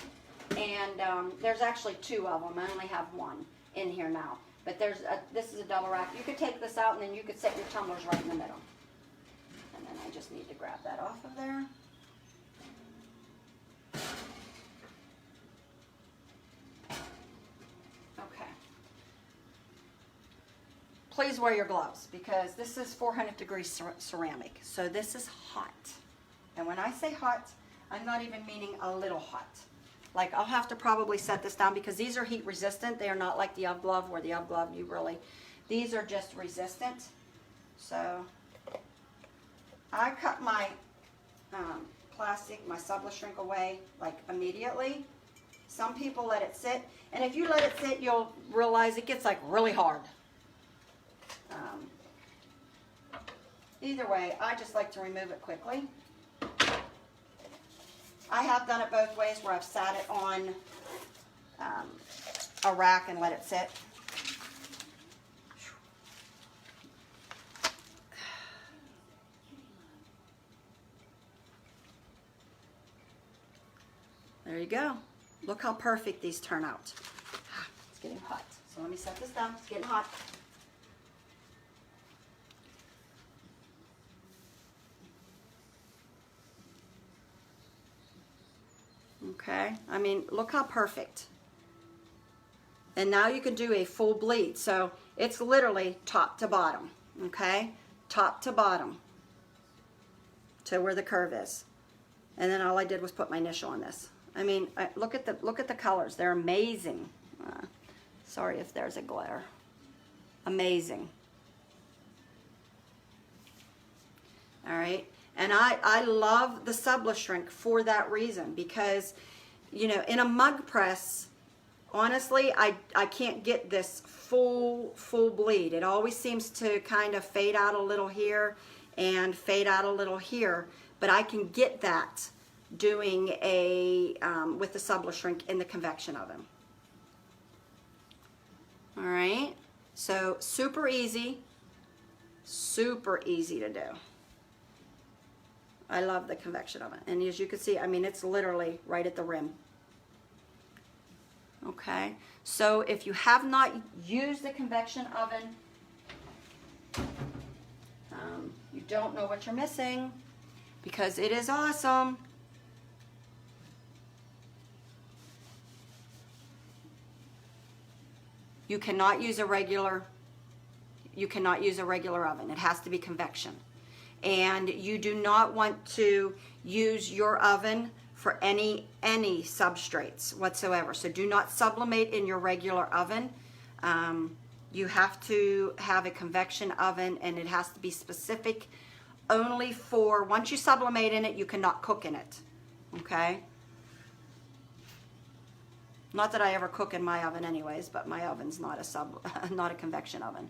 And there's actually two of them. I only have one in here now. But this is a double rack. You could take this out and then you could set your tumblers right in the middle. And then I just need to grab that off of there. Please wear your gloves because this is 400 degrees ceramic. So this is hot. And when I say hot, I'm not even meaning a little hot. Like I'll have to probably set this down because these are heat resistant. They are not like the UV glove where the UV glove these are just resistant. So I cut my plastic, my subla shrink away like immediately. Some people let it sit. And if you let it sit, you'll realize it gets like really hard. Either way, I just like to remove it quickly. I have done it both ways where I've sat it on a rack and let it sit. There you go. Look how perfect these turn out. It's getting hot. So let me set this down. It's getting hot. Okay, I mean, look how perfect. And now you can do a full bleed. So it's literally top to bottom, okay? Top to bottom to where the curve is. And then all I did was put my initial on this. I mean, look at the colors. They're amazing. Sorry if there's a glare. Amazing. All right. And I love the Subla shrink for that reason because, you know, in a mug press, honestly, I can't get this full bleed. It always seems to kind of fade out a little here and fade out a little here, but I can get that doing with the Subla shrink in the convection oven. All right, so super easy to do. I love the convection oven. And as you can see, I mean, it's literally right at the rim. Okay, so if you have not used the convection oven, you don't know what you're missing because it is awesome. You cannot use a regular oven. It has to be convection. And you do not want to use your oven for any substrates whatsoever. So do not sublimate in your regular oven. You have to have a convection oven, and it has to be specific only for, once you sublimate in it, you cannot cook in it, okay? Not that I ever cook in my oven anyways, but my oven's not a convection oven.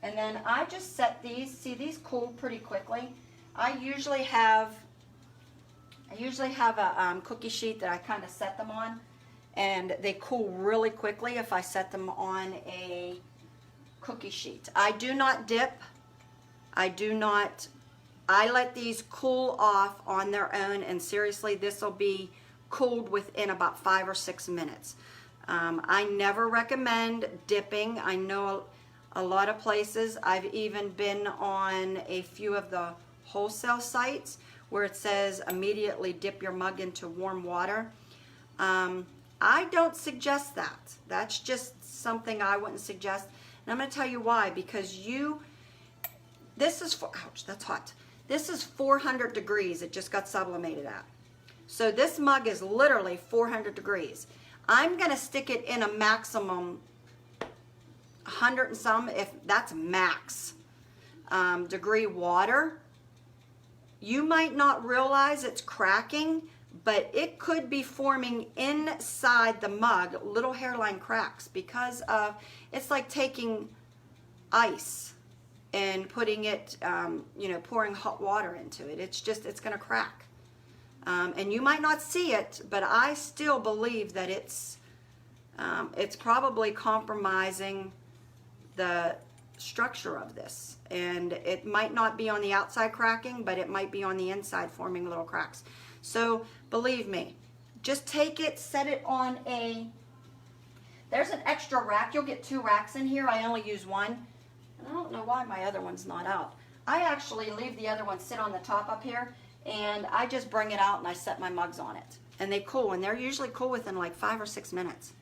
And then I just set these, see these cool pretty quickly. I usually have a cookie sheet that I kind of set them on, and they cool really quickly if I set them on a cookie sheet. I do not dip. I let these cool off on their own, and seriously, this will be cooled within about 5 or 6 minutes. I never recommend dipping. I know a lot of places. I've even been on a few of the wholesale sites where it says immediately dip your mug into warm water. I don't suggest that. That's just something I wouldn't suggest. And I'm going to tell you why. Because this is, ouch, that's hot. This is 400 degrees. It just got sublimated at. So this mug is literally 400 degrees. I'm going to stick it in a maximum 100 and some, if that's max, degree water. You might not realize it's cracking, but it could be forming inside the mug little hairline cracks because of, it's like taking ice and putting it, pouring hot water into it. It's going to crack. And you might not see it, but I still believe that it's probably compromising the structure of this. And it might not be on the outside cracking, but it might be on the inside forming little cracks. So believe me, just take it, set it on there's an extra rack. You'll get 2 racks in here. I only use one. And I don't know why my other one's not out. I actually leave the other one sit on the top up here, and I just bring it out and I set my mugs on it. And they cool, and they're usually cool within like 5 or 6 minutes.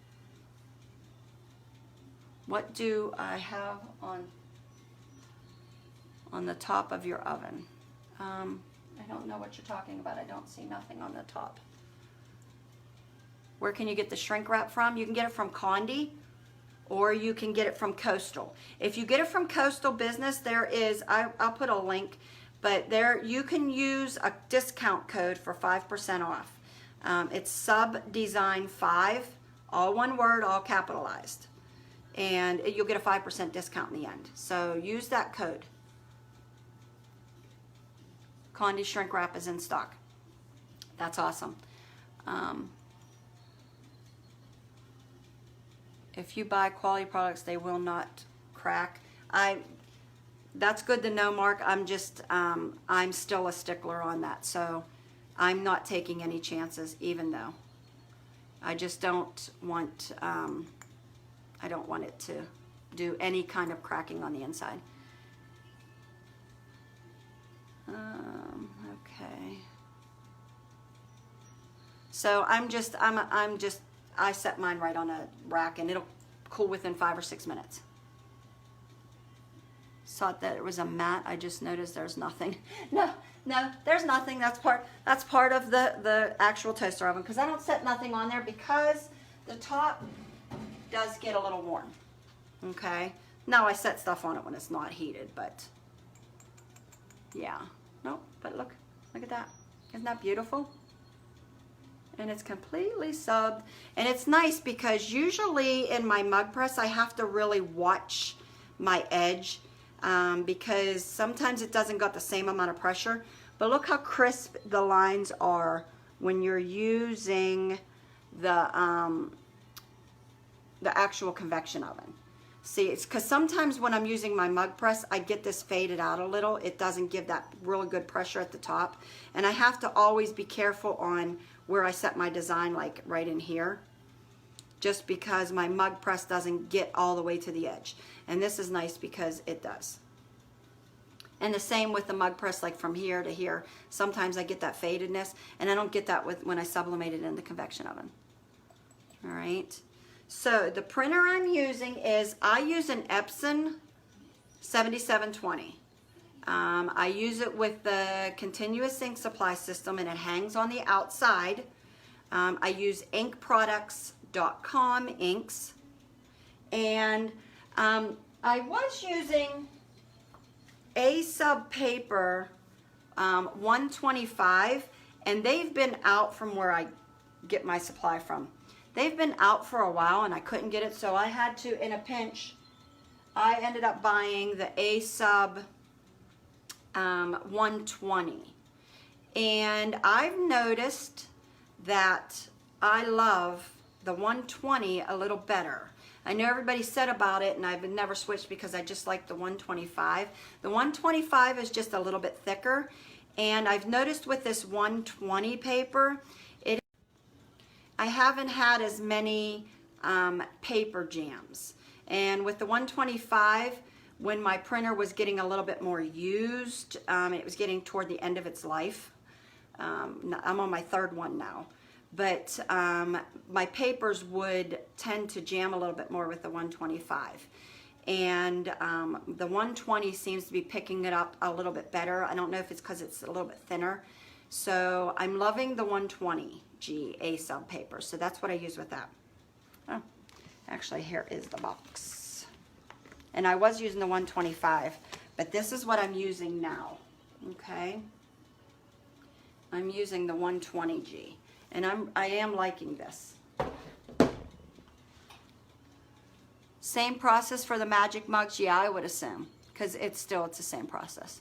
What do I have on the top of your oven? I don't know what you're talking about. I don't see nothing on the top. Where can you get the shrink wrap from? You can get it from Condi, or you can get it from Coastal. If you get it from Coastal Business, there is, I'll put a link, but there you can use a discount code for 5% off. It's SUBDesign5, all one word, all capitalized. And you'll get a 5% discount in the end. So use that code. Condi shrink wrap is in stock. That's awesome. If you buy quality products, they will not crack. That's good to know, Mark. I'm still a stickler on that. So I'm not taking any chances, even though I just don't want, I don't want it to do any kind of cracking on the inside. Okay. So I set mine right on a rack, and it'll cool within 5 or 6 minutes. Thought that it was a mat. I just noticed there's nothing. No, there's nothing. That's part of the actual toaster oven, because I don't set nothing on there because the top does get a little warm. Okay. Now I set stuff on it when it's not heated, but yeah. Nope. But look at that. Isn't that beautiful? And it's completely subbed. And it's nice because usually in my mug press I have to really watch my edge because sometimes it doesn't got the same amount of pressure. But look how crisp the lines are when you're using the actual convection oven. See, it's because sometimes when I'm using my mug press, I get this faded out a little. It doesn't give that really good pressure at the top. And I have to always be careful on where I set my design, like right in here, just because my mug press doesn't get all the way to the edge. And this is nice because it does. And the same with the mug press, like from here to here. Sometimes I get that fadedness, and I don't get that when I sublimate it in the convection oven. All right. So the printer I'm using I use an Epson 7720. I use it with the continuous ink supply system, and it hangs on the outside. I use inkproducts.com inks, and I was using SUB paper 125, and they've been out from where I get my supply from. They've been out for a while, and I couldn't get it, so I had to, in a pinch, I ended up buying the A-Sub 120. And I've noticed that I love the 120 a little better. I know everybody said about it, and I've never switched because I just like the 125. The 125 is just a little bit thicker, and I've noticed with this 120 paper, I haven't had as many paper jams. And with the 125, when my printer was getting a little bit more used, it was getting toward the end of its life. I'm on my third one now. But my papers would tend to jam a little bit more with the 125. And the 120 seems to be picking it up a little bit better. I don't know if it's because it's a little bit thinner. So I'm loving the 120G A-Sub paper. So that's what I use with that. Oh, actually, here is the box. And I was using the 125, but this is what I'm using now. Okay? I'm using the 120G. And I am liking this. Same process for the magic mugs? Yeah, I would assume. Because it's the same process.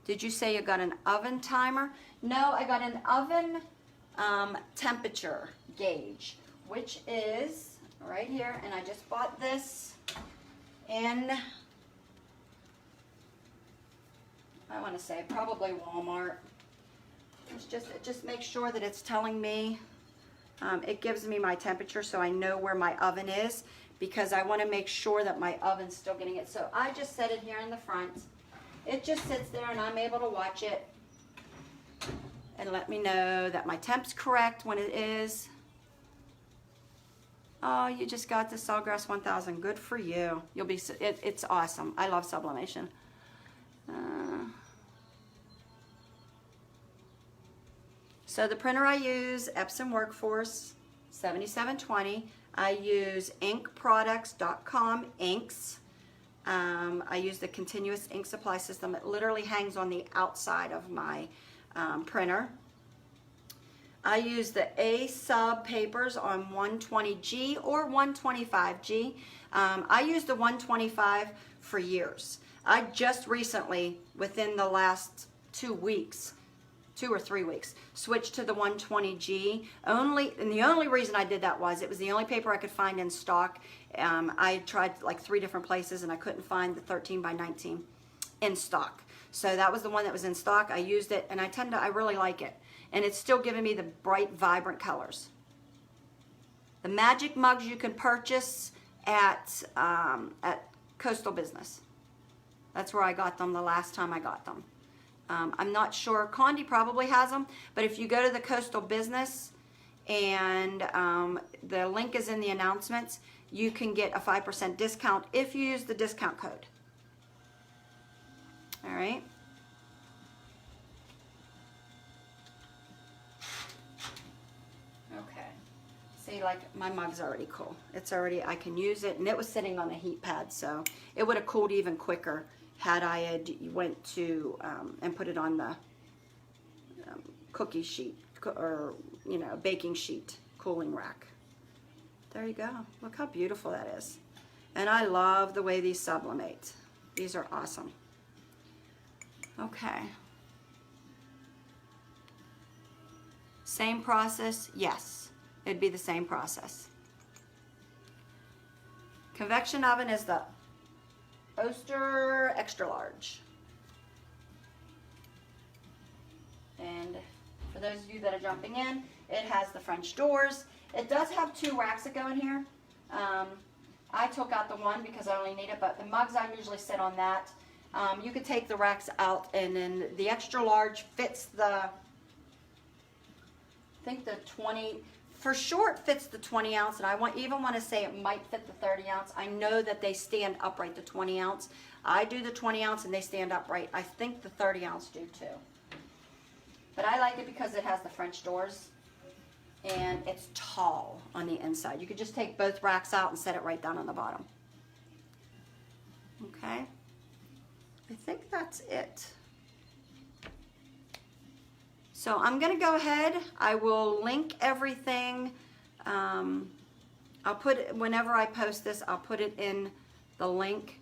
Did you say you got an oven timer? No, I got an oven temperature gauge, which is right here. And I just bought this in, I want to say probably Walmart. It just makes sure that it's telling me, it gives me my temperature so I know where my oven is, because I want to make sure that my oven's still getting it. So I just set it here in the front. It just sits there and I'm able to watch it and let me know that my temp's correct when it is. Oh, you just got the Sawgrass 1000. Good for you. You'll be. It's awesome. I love sublimation. So the printer I use, Epson Workforce 7720. I use inkproducts.com inks. I use the continuous ink supply system. It literally hangs on the outside of my printer. I use the A-Sub papers on 120G or 125G. I used the 125 for years. I just recently, within the last 2 weeks, 2 or 3 weeks, switched to the 120G. And the only reason I did that was it was the only paper I could find in stock. I tried like 3 different places and I couldn't find the 13 by 19 in stock. So that was the one that was in stock. I used it and I really like it. And it's still giving me the bright, vibrant colors. The magic mugs you can purchase at Coastal Business. That's where I got them the last time I got them. I'm not sure. Condi probably has them, but if you go to the Coastal Business, and the link is in the announcements, you can get a 5% discount if you use the discount code. All right. Okay. See, like my mug's already cool. It's already, I can use it, and it was sitting on the heat pad, so it would have cooled even quicker had I had went to and put it on the cookie sheet or baking sheet cooling rack. There you go. Look how beautiful that is. And I love the way these sublimate. These are awesome. Okay. Same process? Yes, it'd be the same process. Convection oven is the Oster extra large. And for those of you that are jumping in, it has the French doors. It does have 2 racks that go in here. I took out the one because I only need it, but the mugs I usually sit on that. You could take the racks out, and then the extra large fits the, I think the 20, for sure it fits the 20 ounce, and I even want to say it might fit the 30 ounce. I know that they stand upright, the 20 ounce. I do the 20 ounce and they stand upright. I think the 30 ounce do too. But I like it because it has the French doors and it's tall on the inside. You could just take both racks out and set it right down on the bottom. Okay. I think that's it. So I'm going to go ahead. I will link everything I'll put it, whenever I post this, I'll put it in the link,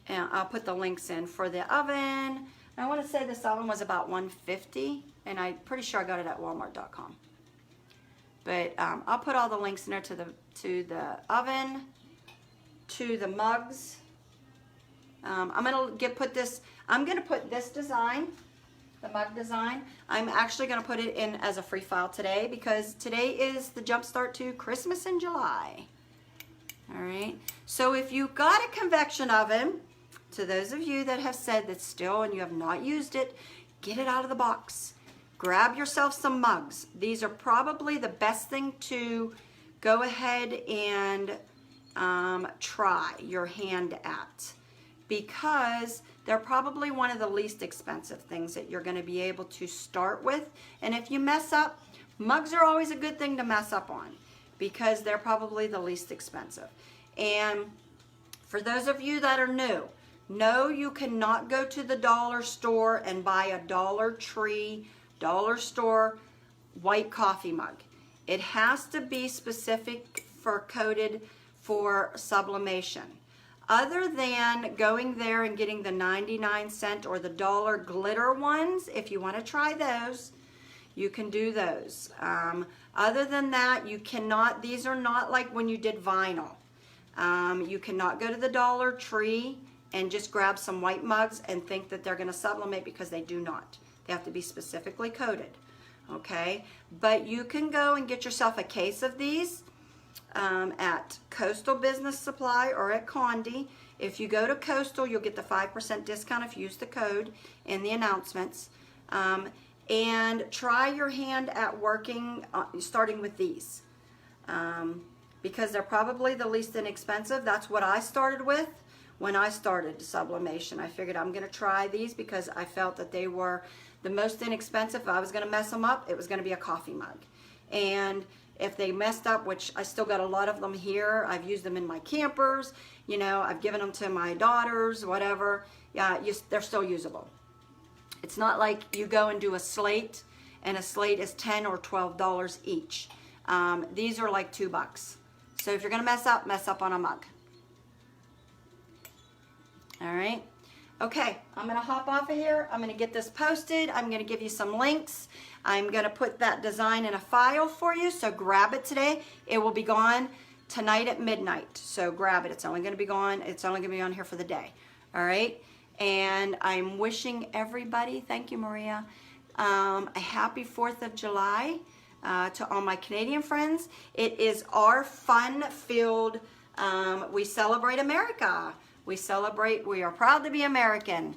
and I'll put the links in for the oven. I want to say this oven was about $150, and I'm pretty sure I got it at Walmart.com. But I'll put all the links in there to the oven, to the mugs. I'm gonna put this design, the mug design. I'm actually gonna put it in as a free file today because today is the jumpstart to Christmas in July. All right. So if you got a convection oven, to those of you that have said that still and you have not used it, get it out of the box. Grab yourself some mugs. These are probably the best thing to go ahead and try your hand at, because they're probably one of the least expensive things that you're going to be able to start with. And if you mess up, mugs are always a good thing to mess up on because they're probably the least expensive. And for those of you that are new, no, you cannot go to the dollar store and buy a Dollar Tree, dollar store white coffee mug. It has to be specific for coded for sublimation. Other than going there and getting the 99-cent or the dollar glitter ones, if you want to try those, you can do those. Other than that, you cannot, these are not like when you did vinyl. You cannot go to the Dollar Tree and just grab some white mugs and think that they're going to sublimate, because they do not. They have to be specifically coded, okay? But you can go and get yourself a case of these at Coastal Business Supply or at Condi. If you go to Coastal, you'll get the 5% discount if you use the code in the announcements. And try your hand at working, starting with these, because they're probably the least inexpensive. That's what I started with when I started sublimation. I figured I'm going to try these because I felt that they were the most inexpensive. If I was going to mess them up, it was going to be a coffee mug. And if they messed up, which I still got a lot of them here, I've used them in my campers, you know, I've given them to my daughters, whatever, yeah, they're still usable. It's not like you go and do a slate, and a slate is $10 or $12 each. These are like $2. So if you're going to mess up on a mug. All right. Okay, I'm going to hop off of here. I'm going to get this posted. I'm going to give you some links. I'm going to put that design in a file for you, so grab it today. It will be gone tonight at midnight, so grab it. It's only going to be gone. It's only going to be on here for the day. All right. And I'm wishing everybody, thank you, Maria, a happy 4th of July to all my Canadian friends. It is our fun-filled, we celebrate America. We are proud to be American.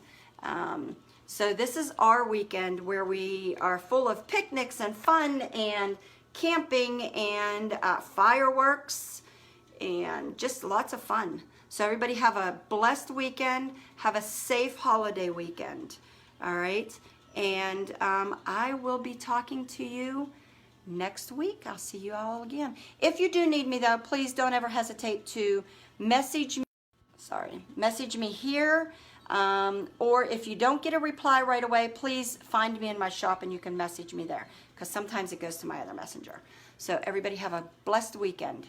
So this is our weekend where we are full of picnics and fun and camping and fireworks and just lots of fun. So everybody have a blessed weekend. Have a safe holiday weekend. All right. And I will be talking to you next week. I'll see you all again. If you do need me though, please don't ever hesitate to message me here. Or if you don't get a reply right away, please find me in my shop and you can message me there, because sometimes it goes to my other messenger. So everybody have a blessed weekend.